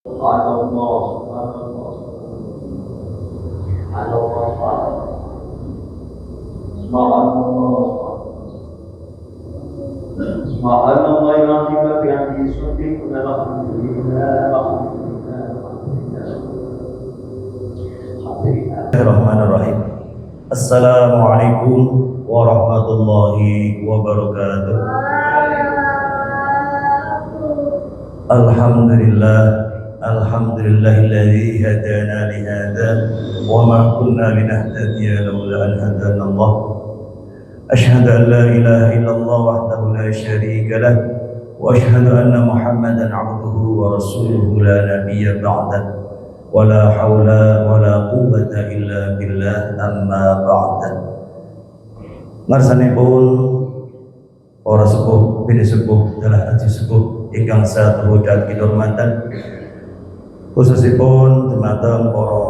Subhanallah, subhanallah, subhanallah, subhanallah, subhanallah yang kita biarkan suntik alhamdulillah, alhamdulillah, alhamdulillah. Bismillahirrahmanirrahim. Assalamualaikum warahmatullahi wabarakatuh. Alhamdulillahilladzi hadana li hadza wa ma kunna linahtadiya laula an hadana Allah. Asyhadu an la ilaha illallah wahdahu la syarika lah wa asyhadu anna Muhammadan 'abduhu wa rasuluhu la nabiyya ba'dah. Wala haula wala quwwata illa billah, amma ba'da. Ngarsanipun para sepuh bini sepuh dalah aji sepuh ingkang saestu dhateng kinurmatan, khususipun dumateng para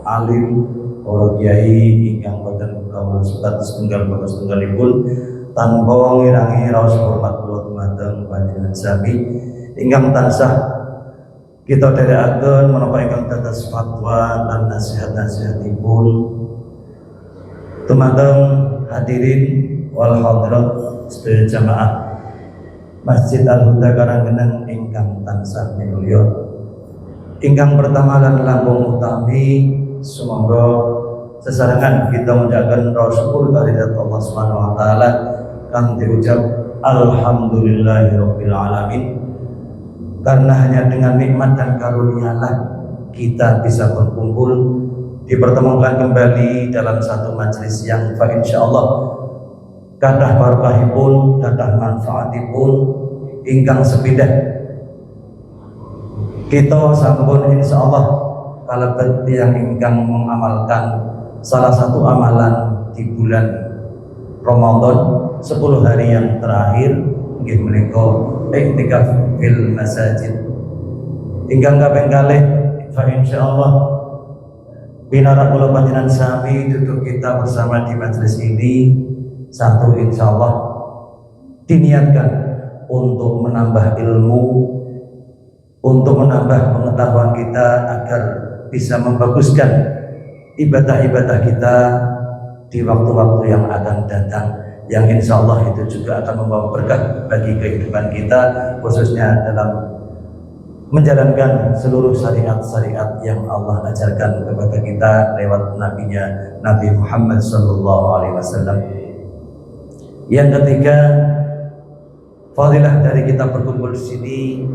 alim, para kiai ingkang boten kawula sebatas tunggal bagus tunggalipun, tanpa ngirangi raos hormat kula dumateng panjenengan sami ingkang tansah kita dherekaken menapa ingkang dados fatwa lan nasihat-nasihatipun dumateng hadirin wal hadirat sedaya jamaah Masjid Al-Huda Karanggeneng ingkang tansah minulya. Ingkang pertama lan langkung utami, semoga sesarengan kita mengucapkan raos syukur kehadirat Allah Subhanahu wa taala kang diucap alhamdulillahirabbil alamin. Karena hanya dengan nikmat dan karunialah kita bisa berkumpul, dipertemukan kembali dalam satu majelis yang insyaallah kathah barokahipun, kathah manfaatipun ingkang sepidah. Kita sampun insyaallah kalebet yang ingkang mengamalkan salah satu amalan di bulan Ramadan 10 hari yang terakhir nggih menika iktikaf fil masajid. Ingkang kaping kalih fa insyaallah binara kula panjenengan sami duduk kita bersama di majelis ini, satu insyaallah diniatkan untuk menambah ilmu, untuk menambah pengetahuan kita agar bisa membaguskan ibadah-ibadah kita di waktu-waktu yang akan datang, yang insya Allah itu juga akan membawa berkah bagi kehidupan kita, khususnya dalam menjalankan seluruh syariat-syariat yang Allah ajarkan kepada kita lewat nabinya Nabi Muhammad SAW. Yang ketiga, fadilah dari kita berkumpul di sini,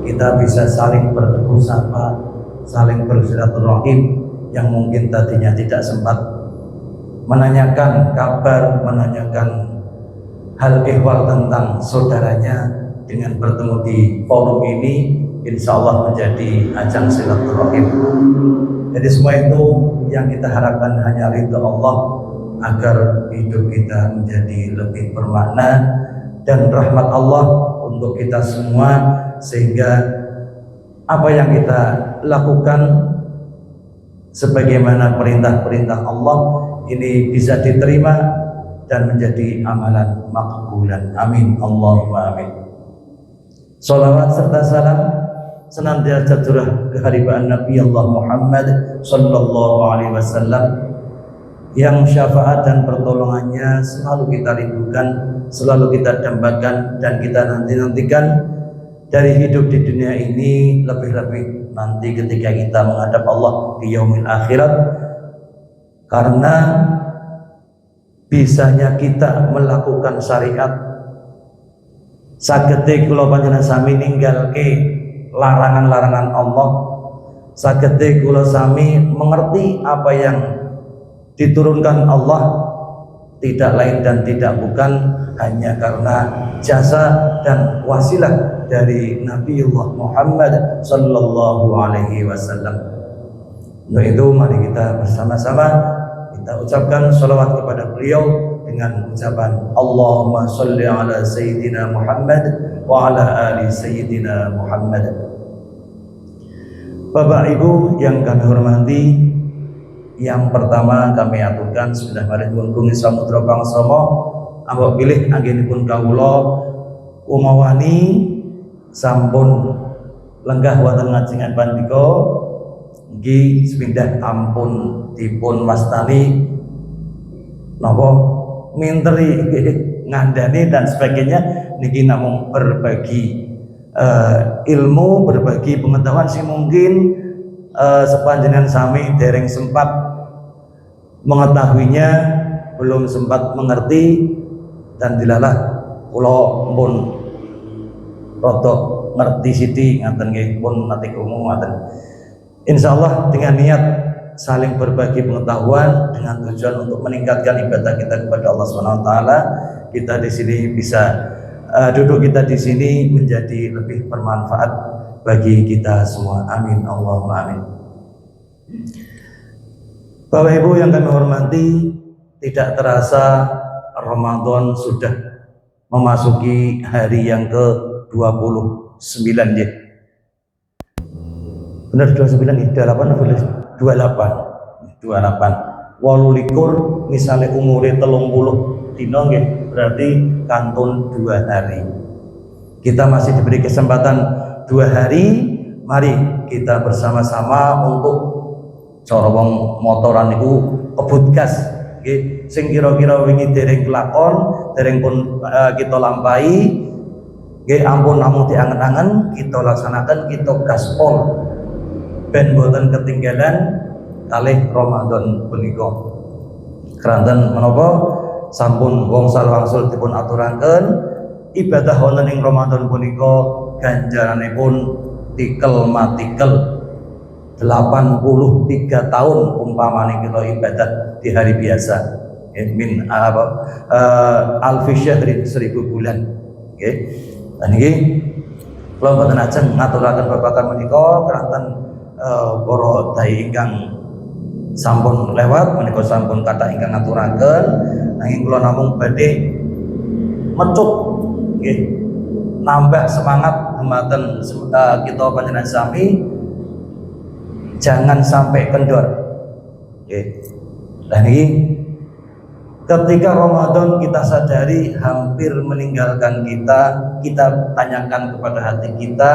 kita bisa saling bertegur sapa, saling bersilaturahim yang mungkin tadinya tidak sempat menanyakan kabar, menanyakan hal ihwal tentang saudaranya, dengan bertemu di forum ini insya Allah menjadi ajang silaturahim. Jadi semua itu yang kita harapkan hanya ridha Allah agar hidup kita menjadi lebih bermakna dan rahmat Allah untuk kita semua, sehingga apa yang kita lakukan sebagaimana perintah-perintah Allah ini bisa diterima dan menjadi amalan makbulan. Amin Allahumma amin. Salawat serta salam senantiasa curah kehadiran Nabi Allah Muhammad sallallahu alaihi wasallam, yang syafaat dan pertolongannya selalu kita rindukan, selalu kita dambakan dan kita nantikan dari hidup di dunia ini, lebih-lebih nanti ketika kita menghadap Allah di yaumil akhirat. Karena bisanya kita melakukan syariat, sagede kula panjenengan sami ninggalke larangan-larangan Allah, sagede kula sami mengerti apa yang diturunkan Allah, tidak lain dan tidak bukan hanya karena jasa dan wasilah dari Nabiullah Muhammad sallallahu alaihi wasallam. Untuk itu mari kita bersama-sama kita ucapkan salawat kepada beliau dengan ucapan Allahumma sholli ala sayyidina Muhammad wa ala ali sayyidina Muhammad. Bapak Ibu yang kami hormati, yang pertama kami aturkan sudah mari ngunggungin samudra pangsama ambek pilih anggenipun kawula umawani sampun lenggah wonten ngajengan pandika nggih sepindah ampun dipun wastani napa minteri ngandani dan sebagainya niki namung berbagi ilmu, berbagi pengetahuan sing mungkin sepanjenengan sami dereng sempat mengetahuinya, belum sempat mengerti, dan dilalah kula pun rada ngerti sithik ngaten nggih pun nate krungu ngaten. Insyaallah dengan niat saling berbagi pengetahuan dengan tujuan untuk meningkatkan ibadah kita kepada Allah Subhanahu wa taala, kita di sini bisa duduk kita di sini menjadi lebih bermanfaat bagi kita semua. Amin Allahumma amin. Bapak Ibu yang kami hormati, tidak terasa Ramadan sudah memasuki hari yang ke-29 ya. Benar 29 ya, 28 28 misalnya umurnya 30 dino nggih, berarti kantun 2 hari. Kita masih diberi kesempatan 2 hari, mari kita bersama-sama untuk cara wong motoran niku kebut gas nggih, sing kira-kira wingi dereng kelakon, dereng pun kita lampahi nggih, ampun namung diangen-angen kita laksanakan, kita gaspol ben boten ketinggalan kalih Ramadan punika. Keranten menapa sampun wangsul wangsul dipun aturaken ibadah wonten ing Ramadan punika ganjaranipun tikel matikel 83 tahun umpamane kita ibadah di hari biasa min alfi syahrin 1000 bulan nggih. Dan niki kula boten ajeng ngaturaken babagan menika keranten para dai ingkang sampun lewat menika sampun kathah ingkang ngaturaken, nanging kula namung badhe mecut nggih, nambah semangat dumateng kita panjenengan sami jangan sampai kendor nggih. Lah niki ketika Ramadan kita sadari hampir meninggalkan kita tanyakan kepada hati kita,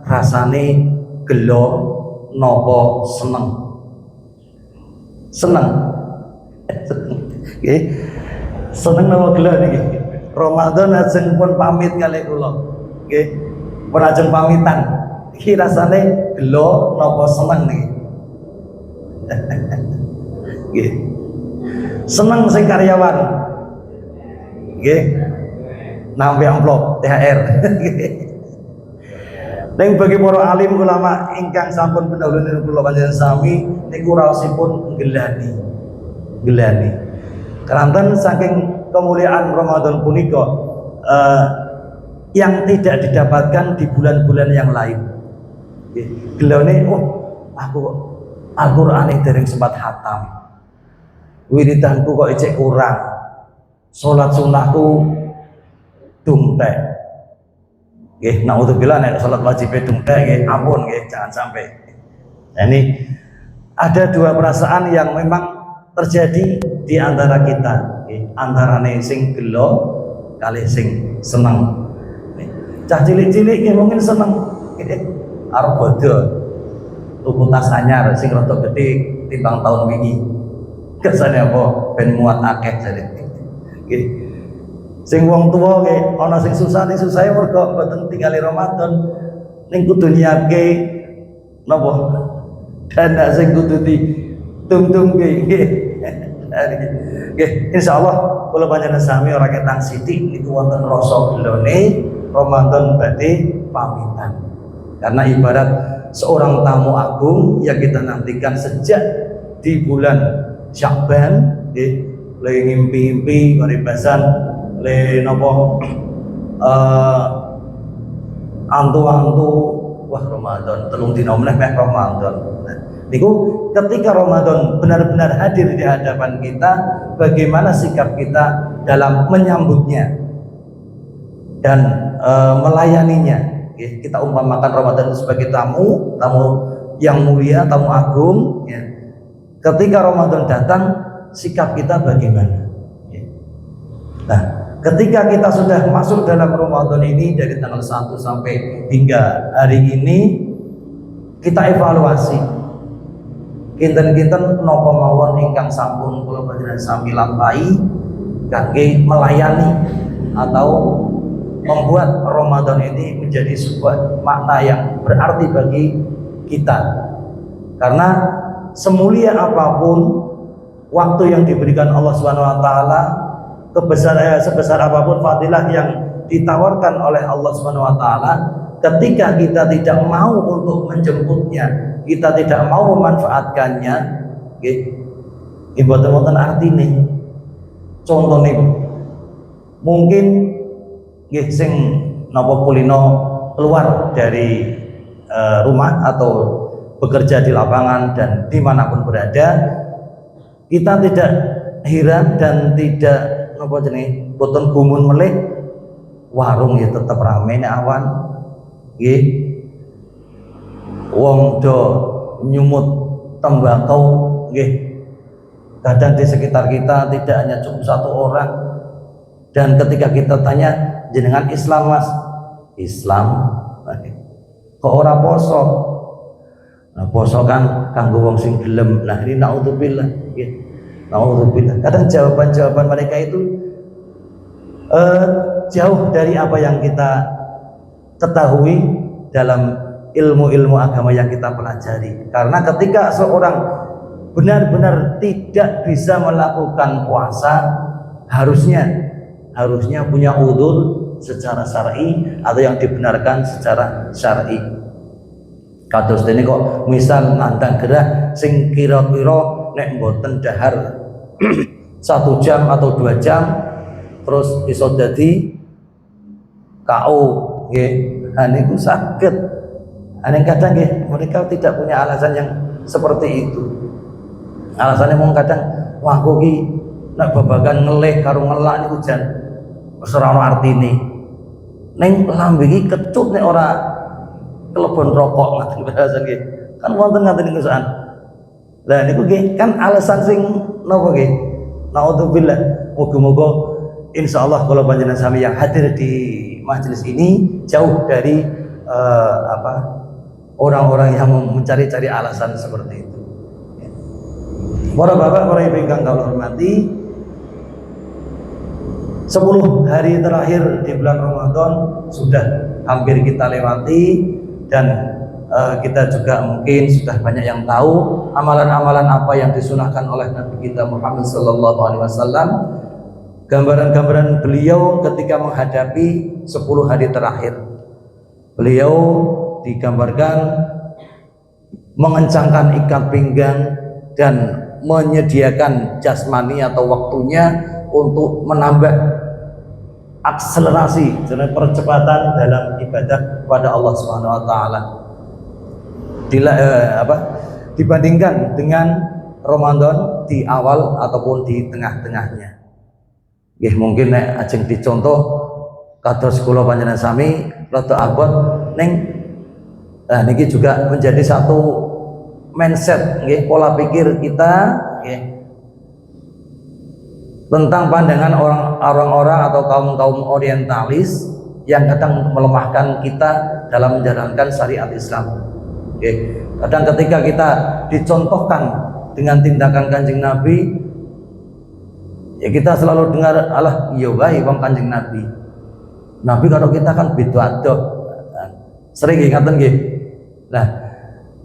rasane gelo nopo seneng nggih, seneng nopo gelo niki. Ramadan ajeng pun pamit kalih kula nggih, pun ajeng pamitan iki rasane gelo nopo seneng niki. Nggih, seneng sing karyawan nggih, nampi amplop THR. Neng bagi para alim ulama ingkang sampun pendahulu kula panjenengan sami niku raosipun gelani. Keranten saking kemuliaan Ramadan punika yang tidak didapatkan di bulan-bulan yang lain. Gelane aku Al-Qur'ane dereng sempat khatam. Wiridanku kok ijek kurang. Salat sunahku dumtek. Nggih, naudzubillah nek salat wajib dumtek nggih, ampun nggih, jangan sampai. Nah, ini ada 2 perasaan yang memang terjadi di antara kita, nggih, antarane sing gelo kali sing seneng. Cah cilik-cilik nggih mungkin seneng nggih, arep bodho tuku tas anyar sing rada gedhe timbang tahun wingi. Kersane apa? Ben muat akeh jare. Nggih. Sing wong tua nggih ana sing susah mergo mboten tingali Ramadan ning kudu nyiapke napa dana sing kudu ditung-tung nggih. Nggih, insyaallah kula panjenengan sami ora ketang sithik niku wonten rasa gelone Ramadan badhe pamitan. Karena ibarat seorang tamu agung yang kita nantikan sejak di bulan Sya'ban nggih, le ngimpi-impi karibasan le nopo antu-antu wah Ramadan telung dina meneh meh Ramadan. Niku ketika Ramadan benar-benar hadir di hadapan kita, bagaimana sikap kita dalam menyambutnya dan melayaninya. Kita umpamakan Ramadan sebagai tamu yang mulia, tamu agung ya. Ketika Ramadan datang, sikap kita bagaimana? Nah, ketika kita sudah masuk dalam Ramadan ini dari tanggal 1 sampai hingga hari ini, kita evaluasi kinten-kinten napa mawon ingkang sampun kula panjenengan sami lampahi kangge melayani atau membuat Ramadan ini menjadi sebuah makna yang berarti bagi kita. Karena semulia apapun waktu yang diberikan Allah Subhanahu wa taala, sebesar apapun fadilah yang ditawarkan oleh Allah Subhanahu wa taala, ketika kita tidak mau untuk menjemputnya, kita tidak mau memanfaatkannya, nggih, mboten artine. Contohnya mungkin nggih sing napa kulino keluar dari rumah atau bekerja di lapangan dan dimanapun berada, kita tidak heran dan tidak napa jenenge boten gumun melih warung ya tetap rame nek awan nggih, wong do nyumut tembakau nggih. Kadang di sekitar kita tidak hanya cukup satu orang, dan ketika kita tanya jenengan Islam mas, Islam kok ora poso? Nah, poso kan kanggo wong sing gelem. Nah ini naudzubillah nggih. Naudzubillah. Kadang jawaban-jawaban mereka itu jauh dari apa yang kita ketahui dalam ilmu-ilmu agama yang kita pelajari. Karena ketika seorang benar-benar tidak bisa melakukan puasa, harusnya punya udzur secara syar'i atau yang dibenarkan secara syar'i. Kados dene kok misal nandang gerah sing kira-kira nek mboten dahar 1 jam atau 2 jam terus iso dadi KO nggih. Ha niku saged. Aneh kadang nggih mereka tidak punya alasan yang seperti itu. Alasannya mung kadang wah kok iki nek babagan ngelih karo ngelak niku jan wis ora ono artine. Ning lambe iki kecut nek ora kelebon rokok ngoten bahasa nggih. Kan wonten ngaten niku soal. Lah niku nggih kan alasan sing napa nggih? Naudzubillah. Moga-moga insyaallah kalau panjenengan sami yang hadir di majelis ini jauh dari orang-orang yang mencari-cari alasan seperti itu. Para bapak, para ibu ingkang kula hormati, 10 hari terakhir di bulan Ramadan sudah hampir kita lewati, dan kita juga mungkin sudah banyak yang tahu amalan-amalan apa yang disunahkan oleh Nabi kita Muhammad sallallahu alaihi wasallam, gambaran-gambaran beliau ketika menghadapi 10 hari terakhir. Beliau digambarkan mengencangkan ikat pinggang dan menyediakan jasmani atau waktunya untuk menambah akselerasi dan percepatan dalam ibadah kepada Allah Subhanahu wa taala. Dibandingkan dengan Ramadan di awal ataupun di tengah-tengahnya. Nggih mungkin nek ajeng dicontoh kados kula panjenengan sami rada abot ning niki juga menjadi satu mindset nggih, pola pikir kita nggih, tentang pandangan orang-orang atau kaum orientalis yang kadang melemahkan kita dalam menjalankan syariat Islam. Nggih, kadang ketika kita dicontohkan dengan tindakan Kanjeng Nabi, ya kita selalu dengar alah iya wae wong Kanjeng Nabi. Nabi kalau kita kan beda adoh. Sering nggih ngaten nggih. Nah,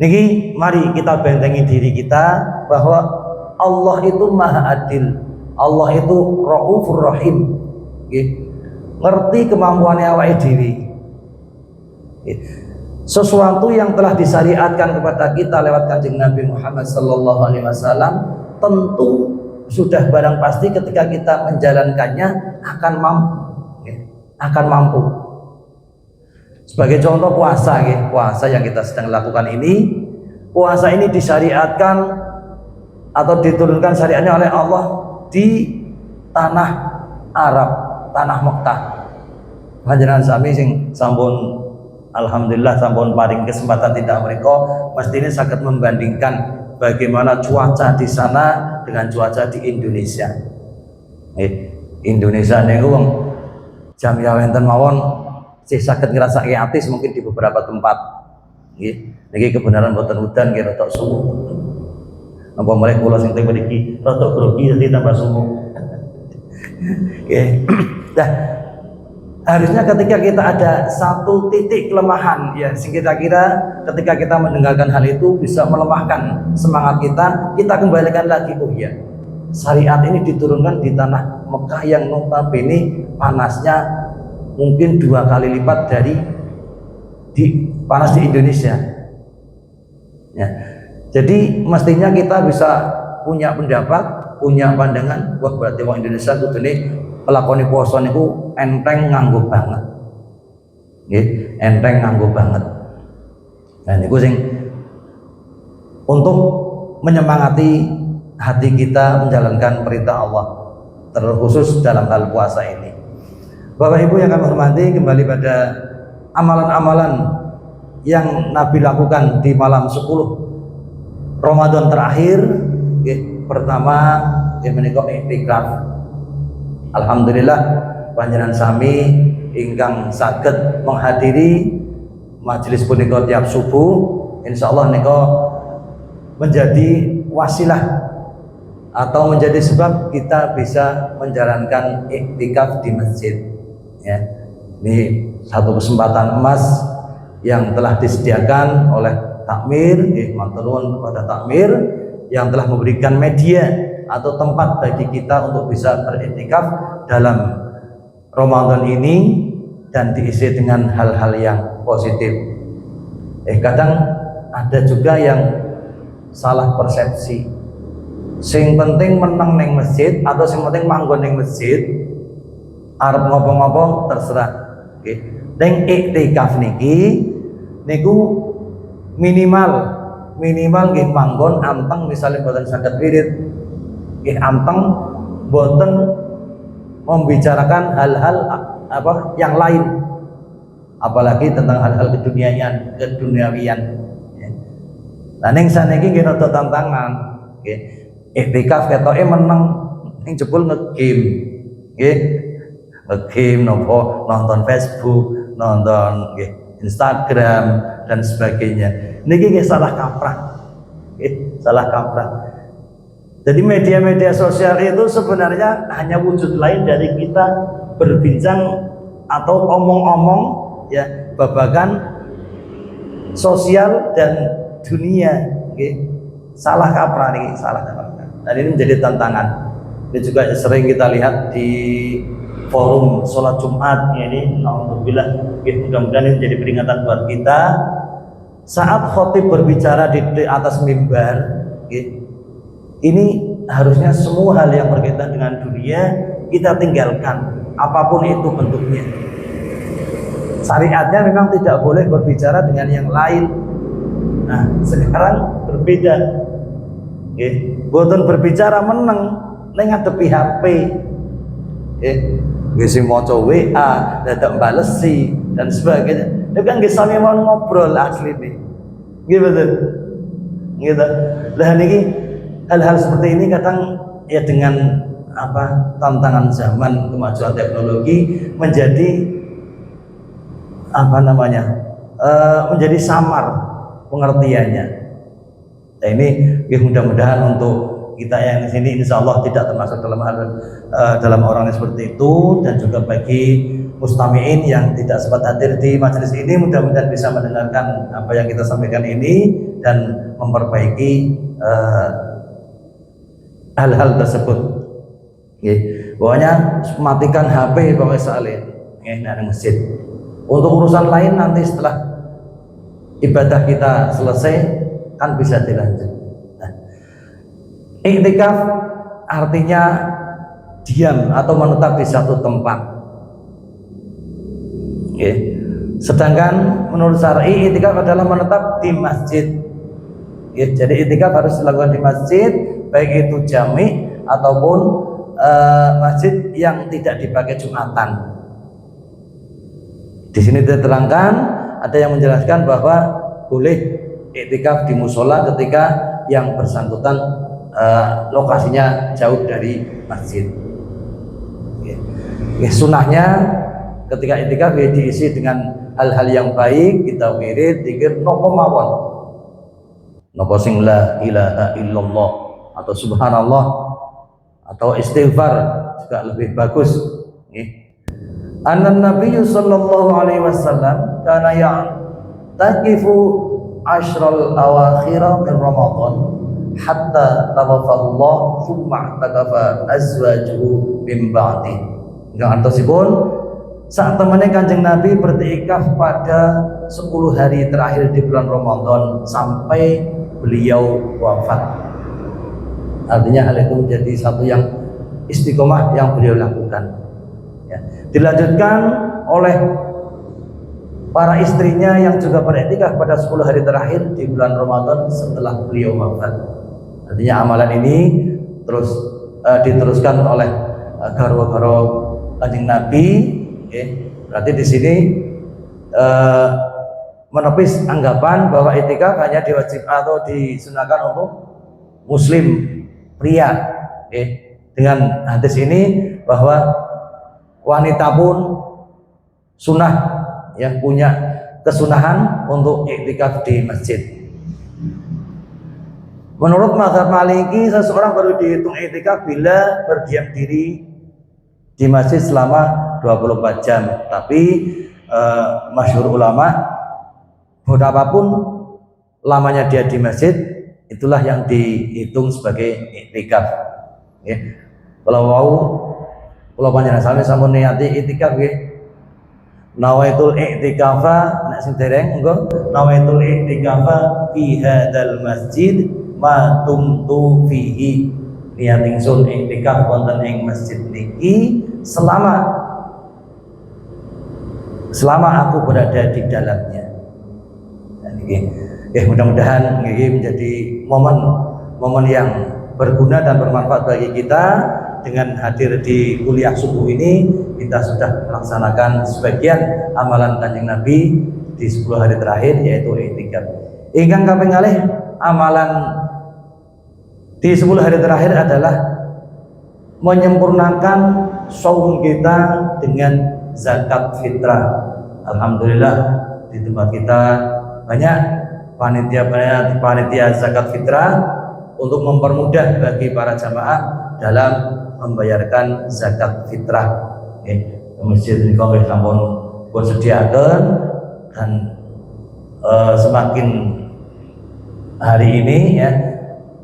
niki mari kita bentengi diri kita bahwa Allah itu Maha Adil, Allah itu Raufur Rahim. Nggih. Ngerti kemampuannya awake dhewe. Sesuatu yang telah disyariatkan kepada kita lewat Kanjeng Nabi Muhammad sallallahu alaihi wasallam tentu sudah barang pasti ketika kita menjalankannya akan mampu. Sebagai contoh puasa, puasa yang kita sedang lakukan ini, puasa ini disyariatkan atau diturunkan syariatnya oleh Allah di tanah Arab, tanah Mekah. Panjenengan sami sing sampun alhamdulillah sampun paring kesempatan tidak mereka, mestinya sangat membandingkan bagaimana cuaca di sana dengan cuaca di Indonesia. Indonesia niku wong jam ya wenten mawon sih saged ngrasake atis mungkin di beberapa tempat. Nggih. Niki kebenaran boten udan nggih rada sumu. Apa mulai kula sing teng mriki rada grogi dadi tambah sumu. Nggih. Nah, harusnya ketika kita ada satu titik kelemahan ya, sing kita kira ketika kita mendengarkan hal itu bisa melemahkan semangat kita kembalikan lagi, oh ya, syariat ini diturunkan di tanah Mekah yang notabene panasnya mungkin 2 kali lipat dari panas di Indonesia ya. Jadi mestinya kita bisa punya pendapat, punya pandangan, wah berarti wong Indonesia kudune pelakoni puasa niku enteng nganggo banget. Nggih, enteng nganggo banget. Nah niku sing untuk menyemangati hati kita menjalankan perintah Allah, terkhusus dalam hal puasa ini. Bapak Ibu yang kami hormati, kembali pada amalan-amalan yang Nabi lakukan di malam 10 Ramadan terakhir. Pertama menika iktikaf. Alhamdulillah panjenengan sami ingkang saged menghadiri majelis punika tiap subuh, insyaallah nika menjadi wasilah atau menjadi sebab kita bisa menjalankan iktikaf di masjid ya. Ini satu kesempatan emas yang telah disediakan oleh Takmir, matur nuwun kepada Takmir yang telah memberikan media atau tempat bagi kita untuk bisa beriktikaf dalam Ramadan ini dan diisi dengan hal-hal yang positif. Kadang ada juga yang salah persepsi. Sing penting menang neng masjid atau sing penting manggon neng masjid, arep ngopo-ngopo terserah. Neng iktikaf niki niku minimal nggih manggon anteng misalnya boten saged wirid, nggih anteng boten membicarakan hal-hal apa yang lain, apalagi tentang hal-hal keduniawian. Nah ning saniki nggih rada tantangan, nggih. Iktikaf ketoke meneng ning jebul nge-game. Nggih. Nge-game nopo nonton Facebook, nonton nggih Instagram dan sebagainya. Niki nggih salah kaprah. Nggih, salah kaprah. Jadi media-media sosial itu sebenarnya hanya wujud lain dari kita berbincang atau omong-omong ya babagan sosial dan dunia. Okay. Salah kaprah nih, salah kaprah. Dan ini menjadi tantangan. Ini juga sering kita lihat di forum sholat Jumat ini. Alhamdulillah, mudah-mudahan ini menjadi peringatan buat kita. Saat khotib berbicara di atas mimbar, ini harusnya semua hal yang berkaitan dengan dunia kita tinggalkan, apapun itu bentuknya. Syariatnya memang tidak boleh berbicara dengan yang lain. Nah, sekarang berbeda. Boten berbicara meneng ning ngadepi HP. Nggih sing maca WA, dadak balesi dan sebagainya. Itu kan nggih sami mau ngobrol asline. Nggih betul. Gitu. Lah niki hal-hal seperti ini kadang ya dengan apa tantangan zaman kemajuan teknologi menjadi apa namanya menjadi samar pengertiannya. Nah ini mudah-mudahan untuk kita yang di sini insya Allah tidak termasuk dalam orang yang seperti itu, dan juga bagi mustami'in yang tidak sempat hadir di majelis ini mudah-mudahan bisa mendengarkan apa yang kita sampaikan ini dan memperbaiki hal-hal tersebut. Pokoknya matikan HP pokoknya salin di masjid. Untuk urusan lain nanti setelah ibadah kita selesai kan bisa dilanjut. Nah, iktikaf artinya diam atau menetap di satu tempat. Sedangkan menurut syar'i iktikaf adalah menetap di masjid. Jadi iktikaf harus dilakukan di masjid, baik itu jami ataupun masjid yang tidak dipakai Jumatan. Di sini diterangkan, ada yang menjelaskan bahwa boleh iktikaf di musola ketika yang bersangkutan lokasinya jauh dari masjid. Sunnahnya ketika itikaf ya diisi dengan hal-hal yang baik, kita wirid, zikir, nopo mawon, nopo sing la ilaha illallah atau subhanallah atau istighfar juga lebih bagus. Anan Nabi sallallahu alaihi wasallam kana ya'takifu ashral awakhir min Ramadan hatta tawaffahu Allah thumma i'takafa azwajuhu min ba'di. Yang artosipun saat temannya Kanjeng Nabi beriktikaf pada 10 hari terakhir di bulan Ramadan sampai beliau wafat. Artinya hal itu menjadi satu yang istiqomah yang beliau lakukan. Ya. Dilanjutkan oleh para istrinya yang juga beriktikaf pada 10 hari terakhir di bulan Ramadan setelah beliau wafat. Artinya amalan ini terus diteruskan oleh garwa-garwa Kanjeng Nabi. Berarti di sini menepis anggapan bahwa itikaf hanya diwajib atau disunahkan untuk muslim pria. Dengan hadis ini bahwa wanita pun sunnah yang punya kesunahan untuk iktikaf di masjid. Menurut mazhab Maliki, seseorang baru dihitung iktikaf bila berdiam diri di masjid selama 24 jam. Tapi masyhur ulama, berapapun lamanya dia di masjid, itulah yang dihitung sebagai iktikaf. Kalau mau, kalau panjenengan sami sampun niati iktikaf nggih, nawaitul i'tikafa, nek sing dereng engko nawaitul i'tikafa fi hadzal masjid ma tumtu fihi. Niat ingsun i'tikaf wonten ing masjid niki selama aku berada di dalamnya. Dan niki mudah-mudahan niki menjadi momen yang berguna dan bermanfaat bagi kita. Dengan hadir di kuliah subuh ini, kita sudah melaksanakan sebagian amalan Kanjeng Nabi di 10 hari terakhir, yaitu iktikaf. Ingkang kaping kalih amalan di 10 hari terakhir adalah menyempurnakan saum kita dengan zakat fitrah. Alhamdulillah di tempat kita banyak panitia zakat fitrah untuk mempermudah bagi para jamaah dalam membayarkan zakat fitrah. Masjid ini kalau sampun buat sediakan, dan semakin hari ini ya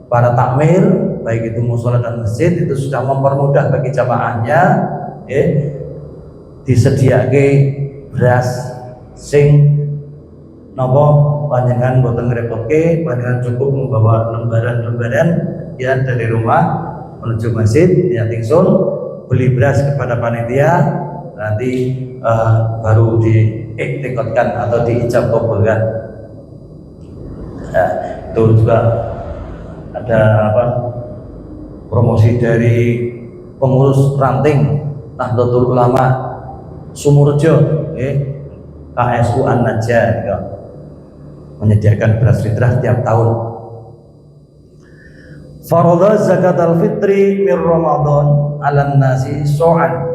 para takmir baik itu mushola dan masjid itu sudah mempermudah bagi jamaahnya, disediake beras sing nopo panjenengan boten ngrepotke, panjenengan cukup membawa lembaran-lembaran ya dari rumah menuju masjid, ya ingsun beli beras kepada panitia, nanti baru diiktikadkan atau diijab kabulkan. Nah, itu juga ada promosi dari pengurus ranting Nahdlatul Ulama Sumurjo, KSU An-Najah, menyediakan beras fitrah tiap tahun. Faradha zakat al-fitri min Ramadan 'alan nasi so'an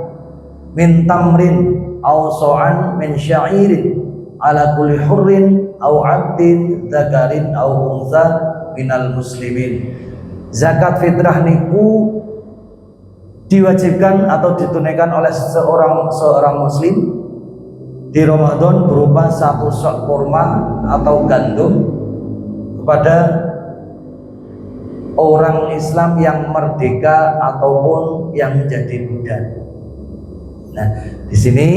min tamrin aw so'an min sya'irin ala kulli hurrin aw 'abdin dzakarin aw unsa minal muslimin. Zakat fitrah niku diwajibkan atau ditunaikan oleh seorang muslim di Ramadan berupa 1 sok kurma atau gandum kepada orang Islam yang merdeka ataupun yang menjadi budak. Nah, di sini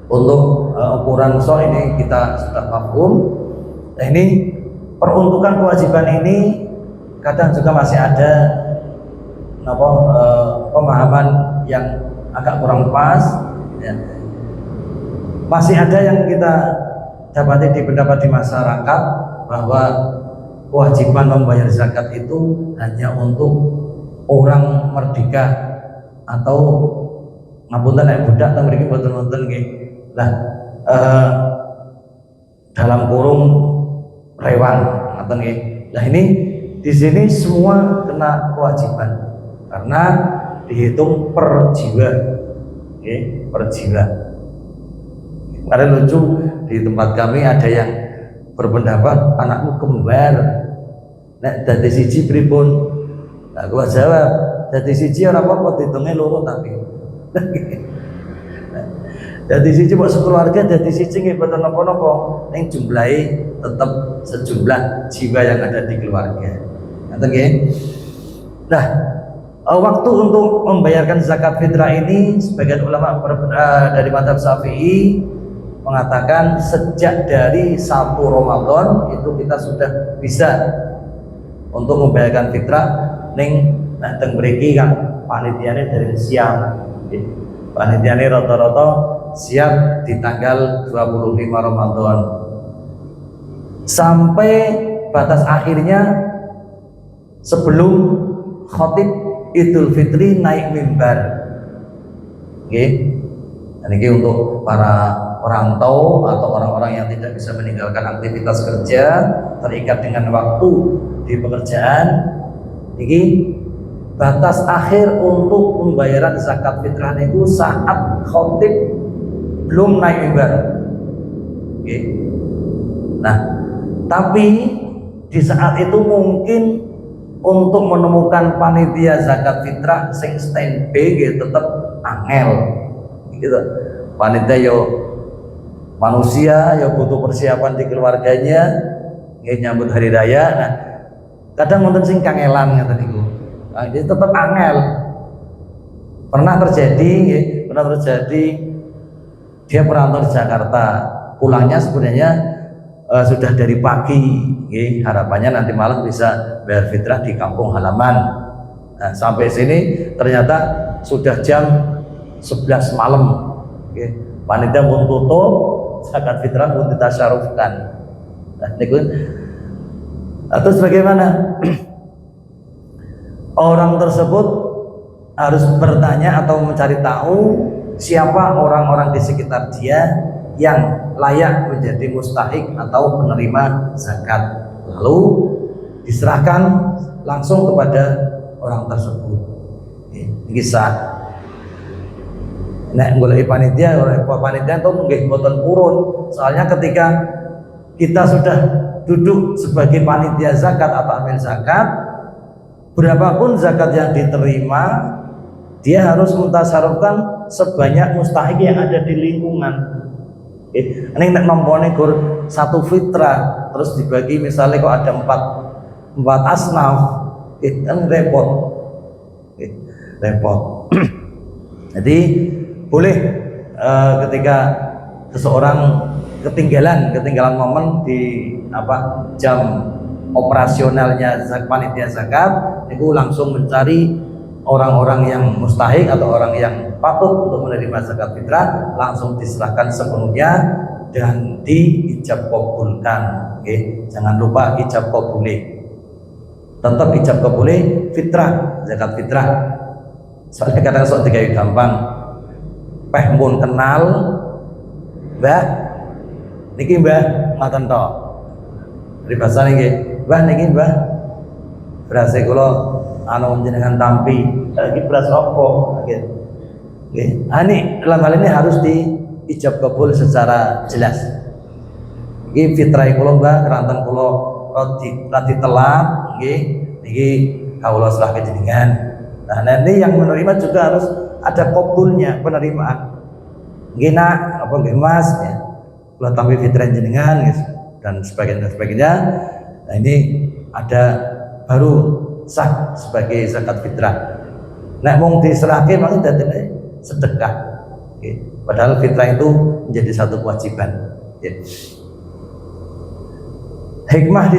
untuk ukuran so ini kita sudah paham. Nah, ini peruntukan kewajiban ini kadang juga masih ada pemahaman yang agak kurang pas. Ya. Masih ada yang kita dapati di pendapat di masyarakat bahwa kewajiban membayar zakat itu hanya untuk orang merdeka atau ngapunten nek budak teng mriki mboten wonten nggih. Lah dalam kurung rewan ngoten nggih. Lah ini di sini semua kena kewajiban karena dihitung per jiwa. per jiwa. Karena lucu, di tempat kami ada yang berpendapat anakmu kembar, nek dadi siji pripun? Nah, gua jawab, dadi siji ora apa-apa, ditungnya loro tapi. Dadi siji kok sekeluarga, dadi siji nggih boten napa-napa, ning jumlahe tetap sejumlah jiwa yang ada di keluarga. Ngoten nggih. Nah, waktu untuk membayarkan zakat fitrah ini sebagian ulama dari mazhab Syafi'i mengatakan sejak dari 1 Ramadan itu kita sudah bisa untuk membayarkan fitrah ning teng mriki kan panitiane dari siang. Panitiane rata-rata siap di tanggal 25 Ramadan sampai batas akhirnya sebelum khotib Idul Fitri naik mimbar. Ini untuk para perantau atau orang-orang yang tidak bisa meninggalkan aktivitas kerja, terikat dengan waktu di pekerjaan. Ini batas akhir untuk pembayaran zakat fitrah itu saat khotib belum naik mimbar. Nah, tapi di saat itu mungkin untuk menemukan panitia zakat fitrah sing standby gitu tetap angel gitu. Panitia yo manusia yo butuh persiapan di keluarganya nyambut hari raya. Nah, kadang wonten sing kangelan ngoten niku. Nah, jadi tetap angel. Pernah terjadi dia perantau di Jakarta, pulangnya sebenarnya sudah dari pagi, harapannya nanti malam bisa bayar fitrah di kampung halaman. Nah, sampai sini ternyata sudah jam 11 malam. Panitia pun tutup, zakat fitrah pun ditasyarufkan. Nah, terus bagaimana? Orang tersebut harus bertanya atau mencari tahu siapa orang-orang di sekitar dia yang layak menjadi mustahik atau penerima zakat, lalu diserahkan langsung kepada orang tersebut. Ini sah. Nek golek panitia itu nggih mboten purun. Soalnya ketika kita sudah duduk sebagai panitia zakat atau amil zakat, berapapun zakat yang diterima, dia harus mentasarufkan sebanyak mustahik yang ada di lingkungan. Ini nek nombone gur 1 fitrah terus dibagi misalnya kok ada 4 asnaf, kan repot. Jadi boleh ketika seseorang ketinggalan momen di jam operasionalnya panitia zakat, itu langsung mencari orang-orang yang mustahik atau orang yang patut untuk menerima zakat fitrah, langsung diserahkan sepenuhnya dan diijab kabulkan. Jangan lupa ijab kabuli. Tetap ijab kabuli fitrah, zakat fitrah. Soalnya kadang sok digawe gampang. Peh mun kenal, Mbah, niki Mbah ngaten to. Bahasa niki, Mbah niki Mbah. Beras kula anu jenengan tampi, iki beras apa? Nggih. Ini dalam hal ini harus diijab kabul secara jelas. Iki fitrah kula Mbah, keranten kula radi telat, nggih. Niki kawula serahke jenengan. Nah, nanti yang menerima juga harus ada kabulnya, penerimaan. Nggih nak, apa nggih Mas ya. Kula tampi fitrah jenengan dan sebagainya. Nah, ini ada baru sah sebagai zakat fitrah. Nek mung diserahke mangke dadine sedekah. Padahal fitrah itu menjadi satu kewajiban. Hikmah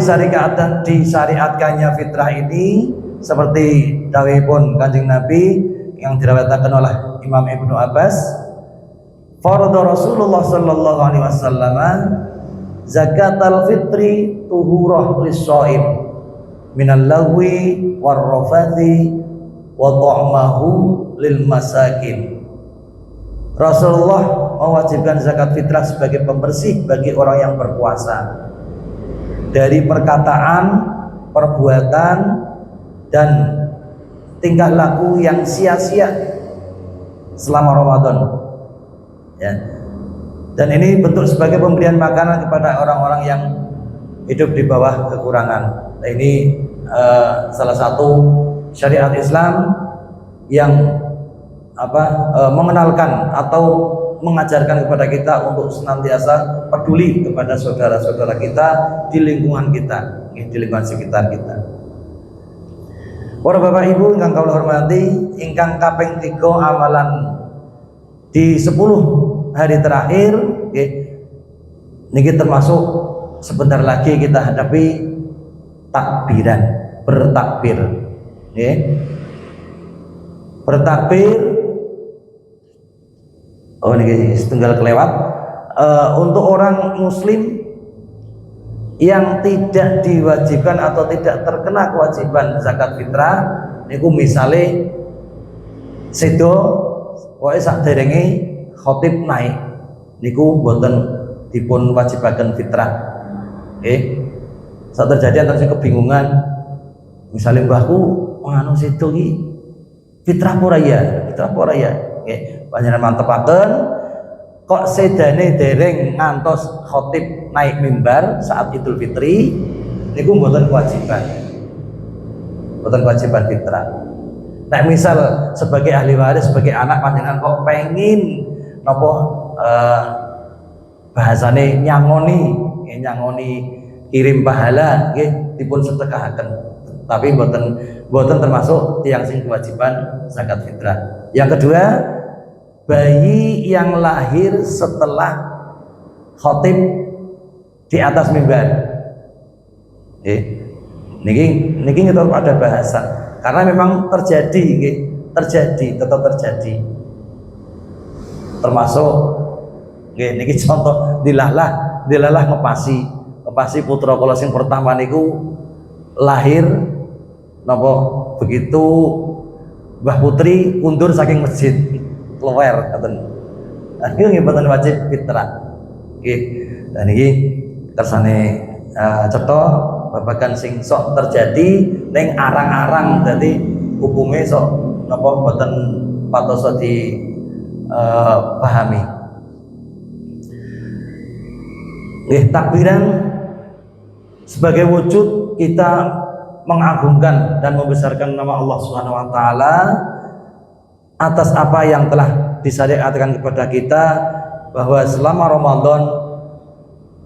disyariatkannya fitrah ini seperti dawuhipun Kanjeng Nabi yang diriwayatkan oleh Imam Ibnu Abbas, farada Rasulullah sallallahu alaihi wasallam zakatal fitri tuhurah lis-shaim minal lagwi war-rafathi wa ta'mahu lil masakin. Rasulullah mewajibkan zakat fitrah sebagai pembersih bagi orang yang berpuasa dari perkataan, perbuatan, dan tingkah laku yang sia-sia selama Ramadan. ya. Dan ini bentuk sebagai pemberian makanan kepada orang-orang yang hidup di bawah kekurangan. Nah, ini salah satu syariat Islam yang mengenalkan atau mengajarkan kepada kita untuk senantiasa peduli kepada saudara-saudara kita di lingkungan kita, di lingkungan sekitar kita. Para Bapak Ibu ingkang kula hormati, ingkang kaping 3 amalan di 10 hari terakhir niki termasuk sebentar lagi kita hadapi takbiran, bertakbir bertakbir. Oh ini setunggal kelewat. Untuk orang muslim yang tidak diwajibkan atau tidak terkena kewajiban zakat fitrah niku misale sedo wae sakderenge khotib naik niku boten dipun wajibaken fitrah. Saat terjadi antara kebingungan, misalnya mbahku anu sedo iki fitrah apa ora ya? Panjenengan mantepaken kok sedane dereng ngantos khotib naik mimbar saat Idul Fitri niku mboten kewajiban fitrah. Nah misal sebagai ahli waris, sebagai anak panjenengan kok pengin napa bahasane nyangoni kirim pahala nggih dipun sedekahaken, tapi mboten termasuk tiyang sing kewajiban zakat fitrah. Yang kedua, bayi yang lahir setelah khotib di atas mimbar. Niki tetap ada bahasan karena memang tetap terjadi. Termasuk niki contoh dilalah ngepasi putra kula sing pertama niku lahir napa begitu Mbah Putri undur saking masjid keluar ngoten. Niku nggih boten wajib fitrah. Nggih. Dan iki kersane cetha babagan sing sok terjadi ning arang-arang, dadi hukume sok napa boten patos di pahami. Nggih, takbiran sebagai wujud kita mengagungkan dan membesarkan nama Allah Subhanahu wa taala atas apa yang telah disyariatkan kepada kita, bahwa selama Ramadan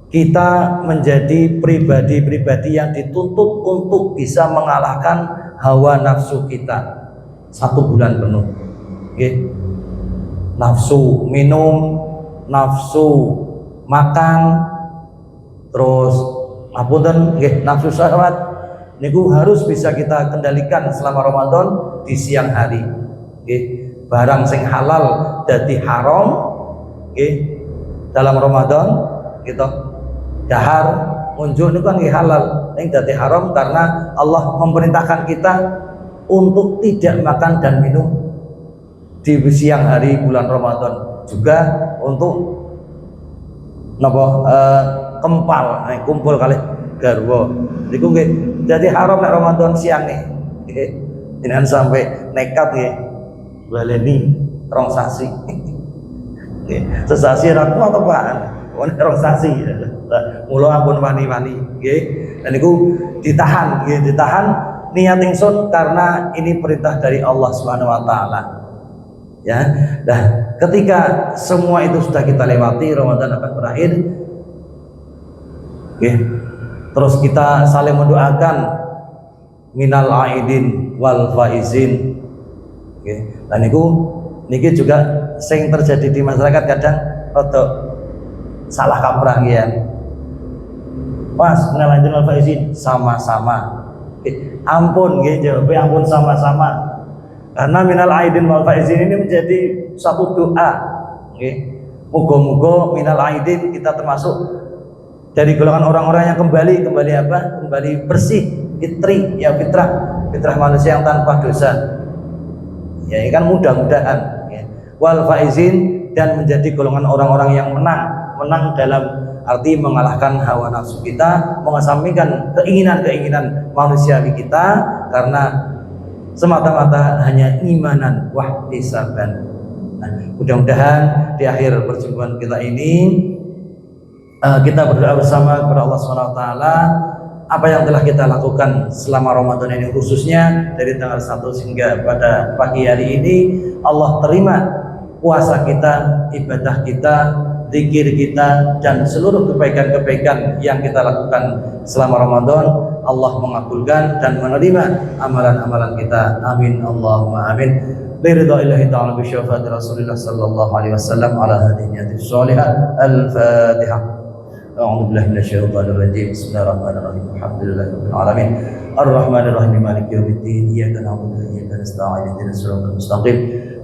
kita menjadi pribadi-pribadi yang dituntut untuk bisa mengalahkan hawa nafsu kita 1 bulan penuh. Nafsu minum, nafsu makan, terus nafsu syahwat niku harus bisa kita kendalikan selama Ramadan di siang hari. Barang sing halal dadi haram dalam Ramadan gitu. Dahar unjuk niku kan halal, ning dadi haram karena Allah memerintahkan kita untuk tidak makan dan minum di siang hari bulan Ramadan, juga untuk kempal kumpul kali garwa niku nggih jadi haram nek Ramadan siang nih. Jangan sampai nekat nggih baleni rong sasi. Sesasi ra kuat apaan? Rong sasi. Mula ampun wani-wani nggih. Dan niku ditahan niat ingsun karena ini perintah dari Allah Subhanahu wa taala. Ya. Nah, ketika semua itu sudah kita lewati, Ramadan akan berakhir. Terus kita saling mendoakan minal aidin wal faizin. Dan niki juga sing terjadi di masyarakat kadang rada salah kaprah nggih. Pas minal aidin wal faizin sama-sama. Ampun nggih jawabe ampun sama-sama. Karena minal aidin wal faizin ini menjadi satu doa. Moga-moga minal aidin kita termasuk dari golongan orang-orang yang kembali bersih, fitrah manusia yang tanpa dosa. Ya, ini kan mudah-mudahan. Wal faizin, dan menjadi golongan orang-orang yang menang dalam arti mengalahkan hawa nafsu kita, mengesampingkan keinginan manusiawi kita karena semata-mata hanya imanan wahtisaban. Nah, mudah-mudahan di akhir perjumpaan kita ini kita berdoa bersama kepada Allah SWT, apa yang telah kita lakukan selama Ramadan ini, khususnya dari tanggal 1 hingga pada pagi hari ini, Allah terima puasa kita, ibadah kita, zikir kita, dan seluruh kebaikan-kebaikan yang kita lakukan selama Ramadan. Allah mengabulkan dan menerima amalan-amalan kita. Amin Allahumma amin. Biridha'illahi ta'ala bi syafaati Rasulillah sallallahu alaihi wasallam ala hadhihi niyatis shalihah. Al-Fatihah. أعوذ بالله من الشيطان الرجيم بسم الله الرحمن الرحيم الحمد لله رب العالمين الرحمن الرحيم مالك يوم الدين إياك نعبد وإياك نستعين اهدنا الصراط المستقيم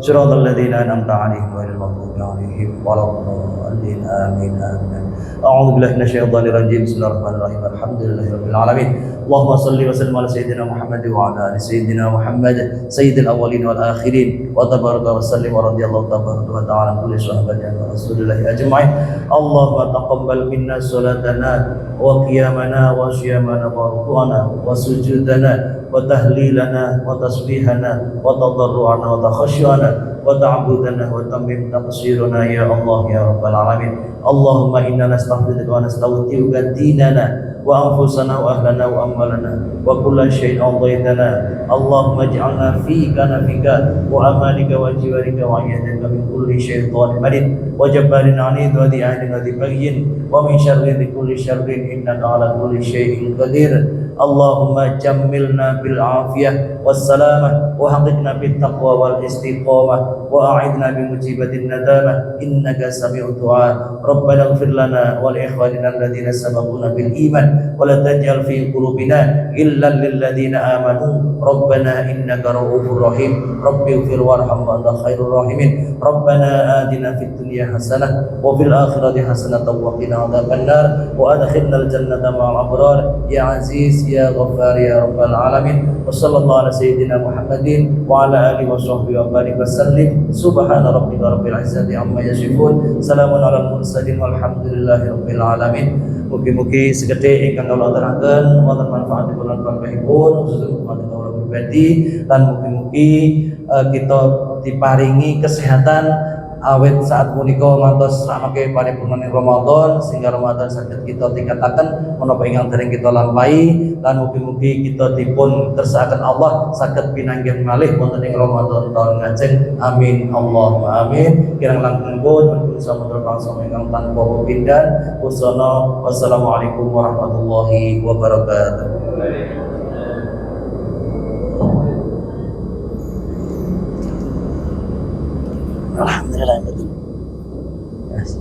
صراط الذين أنعمت عليهم غير المغضوب عليهم ولا الضالين آمين آمين أعوذ بالله من الشيطان الرجيم بسم الله الرحمن الرحيم الحمد لله رب العالمين اللهم صل وسلم على سيدنا محمد وعلى آل سيدنا محمد سيد الأولين والآخرين وتبارك وسلم ورضي الله تبارك وتعالى عن كل صحابة رسول الله أجمعين اللهم تقبل منا صلاتنا وقيامنا وصيامنا وركوعنا وسجودنا وتهليلنا وتسبيحنا وتضرعنا وتخشعنا وتعبدنا وتمم تقصيرنا يا الله يا رب العالمين اللهم إنا نستغفرك ونستودعك ديننا وأنفسنا وأهلنا وأموالنا وكل شيء أرضيتنا اللهم اجعلنا في كنفك وأمانك وجوارك وعيادك من كل شيطان مريض وجبار عنيد وذي عين وذي بغي ومن شر كل شر إنك على كل شيء قدير اللهم جملنا بالعافية والسلامة وحققنا بالتقوى والاستقامة وأعدنا بمجيبة الندامة إنك سميع الدعاء ربنا اغفر لنا ولإخواننا الذين سبقونا بالإيمان ولا تجعل في قلوبنا غلا للذين آمنوا ربنا إنك رؤوف رحيم رب اغفر وارحم وأنت خير الراحمين ربنا آتنا في الدنيا حسنة وفي الآخرة حسنة وقنا عذاب النار وأدخلنا الجنة مع الأبرار يا عزيز يا غفار يا رب العالمين وصلى الله على سيدنا محمد وعلى آله وصحبه وبارك وسلم سبحان ربك رب العزة عما يصفون سلام على المرسلين والحمد لله رب العالمين. Mugi-mugi sekedhik ingkang kula aturaken wonten manfaatipun lan pangkahipun khususipun umat kula pribadi lan mugi-mugi kita diparingi kesehatan awet saat punika ngantos samangke paripurnaning Ramadan sehingga Ramadan saged kita tingkataken menapa ingkang dereng kita lampahi lan mugi-mugi kita dipun kersakaken Allah saged pinanggih malih wonten ing Ramadan taun ngajeng amin Allahumma amin. Kirang langkung pun sampun langsung ingkang tanpa pepindhan wasana wassalamualaikum warahmatullahi wabarakatuh. Alhamdulillah. Yes.